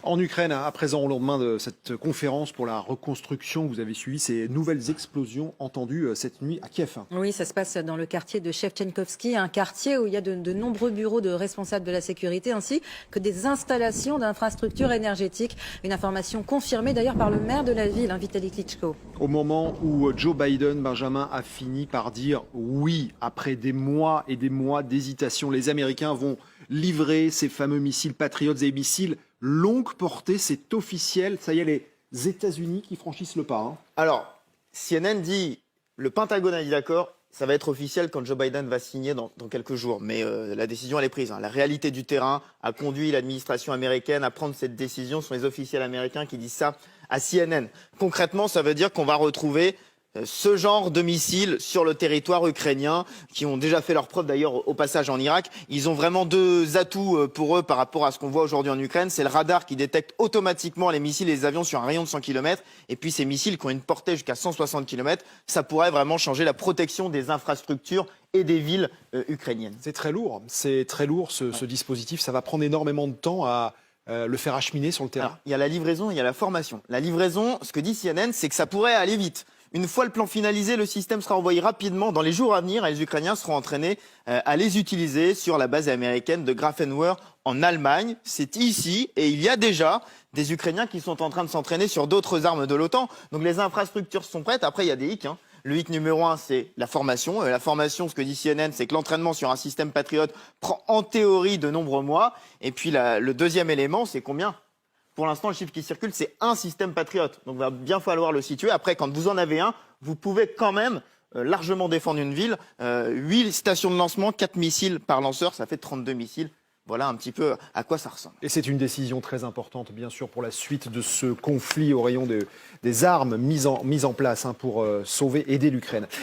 En Ukraine, à présent, au lendemain de cette conférence pour la reconstruction, vous avez suivi ces nouvelles explosions entendues cette nuit à Kiev. Oui, ça se passe dans le quartier de Shevchenkovski, un quartier où il y a de nombreux bureaux de responsables de la sécurité ainsi que des installations d'infrastructures énergétiques. Une information confirmée d'ailleurs par le maire de la ville, Vitaly Klitschko. Au moment où Joe Biden, Benjamin, a fini par dire oui, après des mois et des mois d'hésitation, les Américains vont livrer ces fameux missiles Patriots et missiles longue portée, c'est officiel. Ça y est, les États-Unis qui franchissent le pas. Hein. Alors, CNN dit, le Pentagone a dit d'accord, ça va être officiel quand Joe Biden va signer dans quelques jours. Mais la décision, elle est prise. Hein. La réalité du terrain a conduit l'administration américaine à prendre cette décision. Ce sont les officiels américains qui disent ça à CNN. Concrètement, ça veut dire qu'on va retrouver ce genre de missiles sur le territoire ukrainien, qui ont déjà fait leur preuve d'ailleurs au passage en Irak. Ils ont vraiment deux atouts pour eux par rapport à ce qu'on voit aujourd'hui en Ukraine. C'est le radar qui détecte automatiquement les missiles et les avions sur un rayon de 100 km. Et puis ces missiles qui ont une portée jusqu'à 160 km, ça pourrait vraiment changer la protection des infrastructures et des villes ukrainiennes. C'est très lourd ce dispositif. Ça va prendre énormément de temps à le faire acheminer sur le terrain. Alors, il y a la livraison, il y a la formation. La livraison, ce que dit CNN, c'est que ça pourrait aller vite. Une fois le plan finalisé, le système sera envoyé rapidement dans les jours à venir et les Ukrainiens seront entraînés à les utiliser sur la base américaine de Grafenwohr en Allemagne. C'est ici et il y a déjà des Ukrainiens qui sont en train de s'entraîner sur d'autres armes de l'OTAN. Donc les infrastructures sont prêtes. Après, il y a des hicks. Hein. Le hic numéro 1, c'est la formation. La formation, ce que dit CNN, c'est que l'entraînement sur un système Patriot prend en théorie de nombreux mois. Et puis le deuxième élément, c'est combien ? Pour l'instant, le chiffre qui circule, c'est un système Patriot. Donc, il va bien falloir le situer. Après, quand vous en avez un, vous pouvez quand même largement défendre une ville. 8 stations de lancement, 4 missiles par lanceur, ça fait 32 missiles. Voilà un petit peu à quoi ça ressemble. Et c'est une décision très importante, bien sûr, pour la suite de ce conflit au rayon des armes mises en place pour aider l'Ukraine.